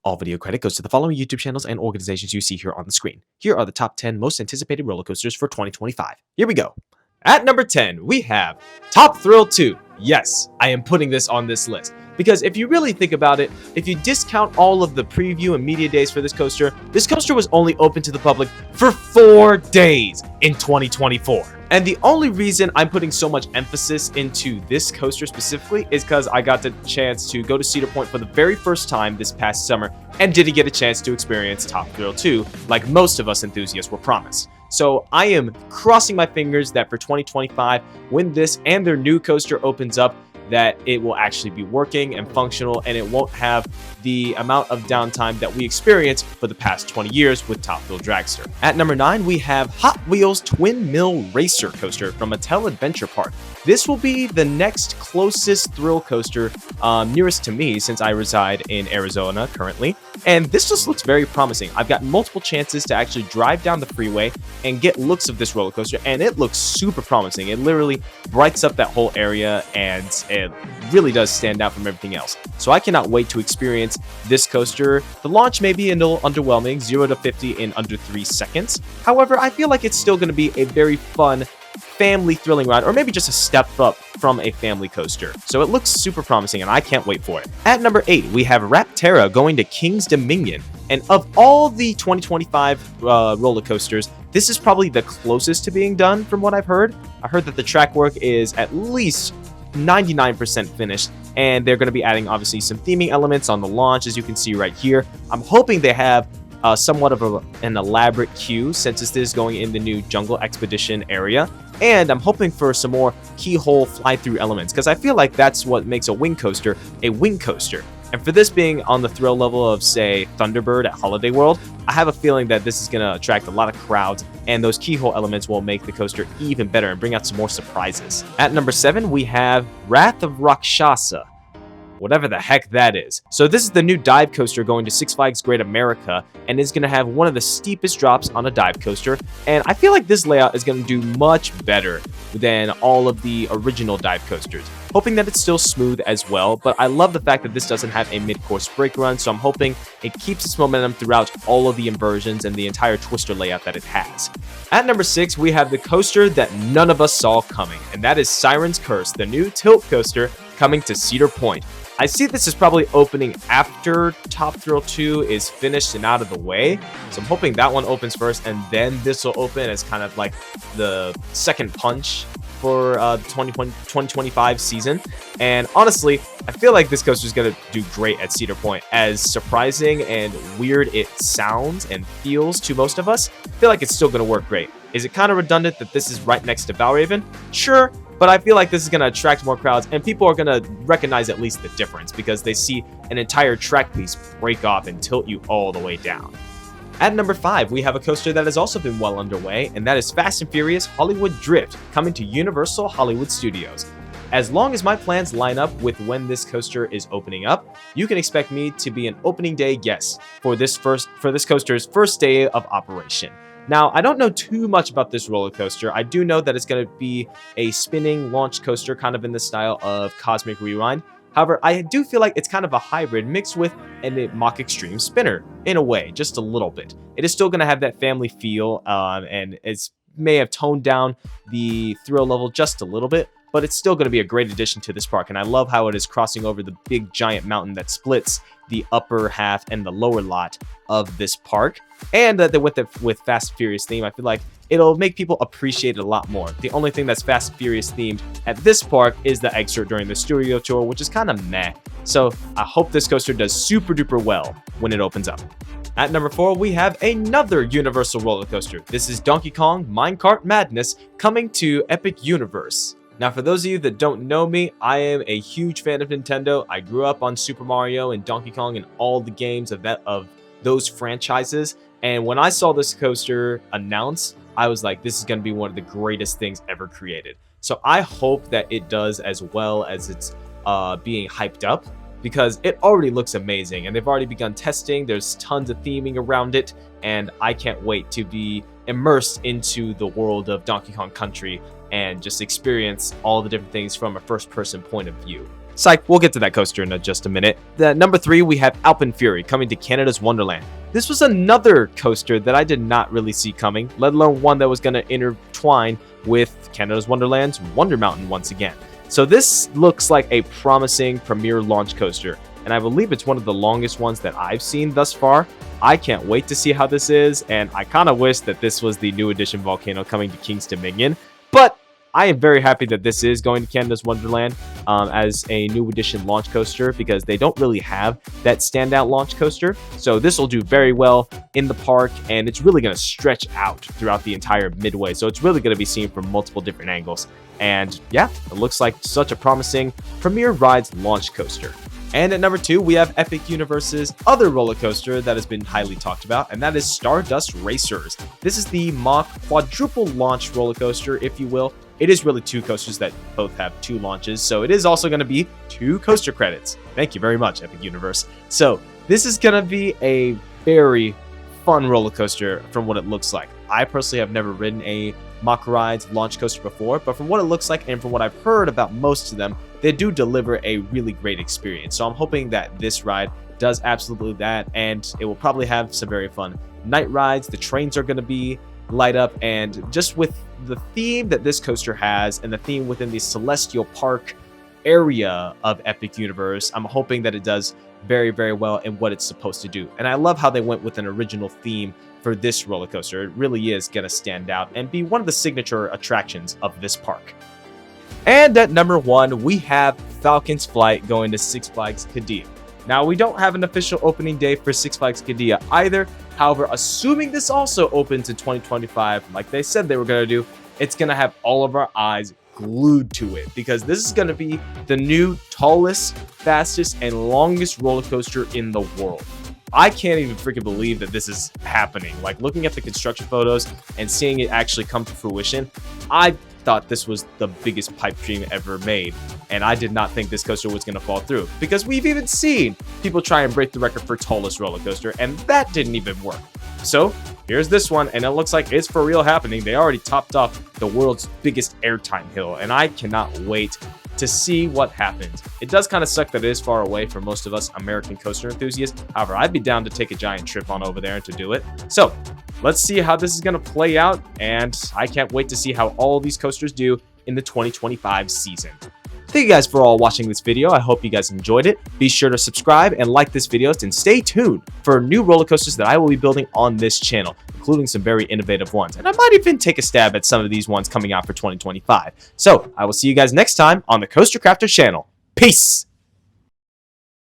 All video credit goes to the following YouTube channels and organizations you see here on the screen. Here are the top 10 most anticipated roller coasters for 2025. Here we go. At number 10, we have Top Thrill 2. Yes, I am putting this on this list because if you really think about it, if you discount all of the preview and media days for this coaster was only open to the public for 4 days in 2024. And the only reason I'm putting so much emphasis into this coaster specifically is because I got the chance to go to Cedar Point for the very first time this past summer and didn't get a chance to experience Top Thrill 2 like most of us enthusiasts were promised. So I am crossing my fingers that for 2025, when this and their new coaster opens up, that it will actually be working and functional and it won't have the amount of downtime that we experienced for the past 20 years with Top Thrill Dragster. At number 9, we have Hot Wheels Twin Mill Racer Coaster from Mattel Adventure Park. This will be the next closest thrill coaster nearest to me since I reside in Arizona currently. And this just looks very promising. I've got multiple chances to actually drive down the freeway and get looks of this roller coaster, and it looks super promising. It literally brights up that whole area, and it really does stand out from everything else. So I cannot wait to experience this coaster. The launch may be a little underwhelming, 0 to 50 in under 3 seconds. However, I feel like it's still going to be a very fun, family thrilling ride, or maybe just a step up from a family coaster. So it looks super promising and I can't wait for it. At number 8, we have Rapterra going to King's Dominion. And of all the 2025 roller coasters, this is probably the closest to being done from what I've heard. I heard that the track work is at least 99% finished, and they're going to be adding obviously some theming elements on the launch, as you can see right here. I'm hoping they have somewhat of an elaborate queue since this is going in the new Jungle Expedition area. And I'm hoping for some more keyhole fly-through elements, because I feel like that's what makes a wing coaster a wing coaster. And for this being on the thrill level of, say, Thunderbird at Holiday World, I have a feeling that this is going to attract a lot of crowds, and those keyhole elements will make the coaster even better and bring out some more surprises. At number 7, we have Wrath of Rakshasa. Whatever the heck that is. So this is the new dive coaster going to Six Flags Great America, and is going to have one of the steepest drops on a dive coaster, and I feel like this layout is going to do much better than all of the original dive coasters. Hoping that it's still smooth as well, but I love the fact that this doesn't have a mid-course brake run, so I'm hoping it keeps its momentum throughout all of the inversions and the entire twister layout that it has. At number 6, we have the coaster that none of us saw coming, and that is Siren's Curse, the new tilt coaster coming to Cedar Point. I see this is probably opening after Top Thrill 2 is finished and out of the way, so I'm hoping that one opens first, and then this will open as kind of like the second punch for the 2025 season. And honestly, I feel like this coaster is going to do great at Cedar Point. As surprising and weird it sounds and feels to most of us, I feel like it's still going to work great. Is it kind of redundant that this is right next to Valraven? Sure, but I feel like this is going to attract more crowds, and people are going to recognize at least the difference because they see an entire track piece break off and tilt you all the way down. At number 5, we have a coaster that has also been well underway, and that is Fast and Furious Hollywood Drift coming to Universal Hollywood Studios. As long as my plans line up with when this coaster is opening up, you can expect me to be an opening day guest for this coaster's first day of operation. Now, I don't know too much about this roller coaster. I do know that it's going to be a spinning launch coaster kind of in the style of Cosmic Rewind. However, I do feel like it's kind of a hybrid mixed with a Mach Extreme spinner, in a way, just a little bit. It is still going to have that family feel, and it may have toned down the thrill level just a little bit, but it's still going to be a great addition to this park, and I love how it is crossing over the big giant mountain that splits the upper half and the lower lot of this park. And with Fast and Furious theme, I feel like it'll make people appreciate it a lot more. The only thing that's Fast and Furious themed at this park is the excerpt during the studio tour, which is kind of meh. So I hope this coaster does super duper well when it opens up. At number 4, we have another Universal roller coaster. This is Donkey Kong Minecart Madness coming to Epic Universe. Now, for those of you that don't know me, I am a huge fan of Nintendo. I grew up on Super Mario and Donkey Kong and all the games of those franchises. And when I saw this coaster announced, I was like, this is going to be one of the greatest things ever created. So I hope that it does as well as it's being hyped up, because it already looks amazing and they've already begun testing. There's tons of theming around it, and I can't wait to be immersed into the world of Donkey Kong Country and just experience all the different things from a first-person point of view. Psych, we'll get to that coaster in just a minute. The number 3, we have Alpine Fury coming to Canada's Wonderland. This was another coaster that I did not really see coming, let alone one that was going to intertwine with Canada's Wonderland's Wonder Mountain once again. So this looks like a promising premier launch coaster, and I believe it's one of the longest ones that I've seen thus far. I can't wait to see how this is, and I kind of wish that this was the new edition Volcano coming to King's Dominion, but I am very happy that this is going to Canada's Wonderland as a new edition launch coaster, because they don't really have that standout launch coaster. So this will do very well in the park, and it's really going to stretch out throughout the entire midway. So it's really going to be seen from multiple different angles. And yeah, it looks like such a promising Premier Rides launch coaster. And at number 2, we have Epic Universe's other roller coaster that has been highly talked about, and that is Stardust Racers. This is the Mack quadruple launch roller coaster, if you will. It is really 2 coasters that both have 2 launches, so it is also going to be 2 coaster credits. Thank you very much, Epic Universe. So this is going to be a very fun roller coaster from what it looks like. I personally have never ridden a Mack Rides launch coaster before, but from what it looks like and from what I've heard about most of them, they do deliver a really great experience. So I'm hoping that this ride does absolutely that, and it will probably have some very fun night rides. The trains are going to be light up, and just with the theme that this coaster has and the theme within the Celestial Park area of Epic Universe, I'm hoping that it does very, very well in what it's supposed to do. And I love how they went with an original theme for this roller coaster. It really is going to stand out and be one of the signature attractions of this park. And at number 1, we have Falcon's Flight going to Six Flags Qiddiya. Now, we don't have an official opening day for Six Flags Qiddiya either. However, assuming this also opens in 2025, like they said they were going to do, it's going to have all of our eyes glued to it, because this is going to be the new tallest, fastest, and longest roller coaster in the world. I can't even freaking believe that this is happening. Like, looking at the construction photos and seeing it actually come to fruition, I thought this was the biggest pipe dream ever made, and I did not think this coaster was going to fall through, because we've even seen people try and break the record for tallest roller coaster, and that didn't even work. So here's this one, and it looks like it's for real happening. They already topped off the world's biggest airtime hill, and I cannot wait to see what happens. It does kind of suck that it is far away for most of us American coaster enthusiasts. However, I'd be down to take a giant trip on over there and to do it. So let's see how this is going to play out, and I can't wait to see how all these coasters do in the 2025 season. Thank you guys for all watching this video. I hope you guys enjoyed it. Be sure to subscribe and like this video, and stay tuned for new roller coasters that I will be building on this channel, including some very innovative ones. And I might even take a stab at some of these ones coming out for 2025. So I will see you guys next time on the Coaster Crafter channel. Peace!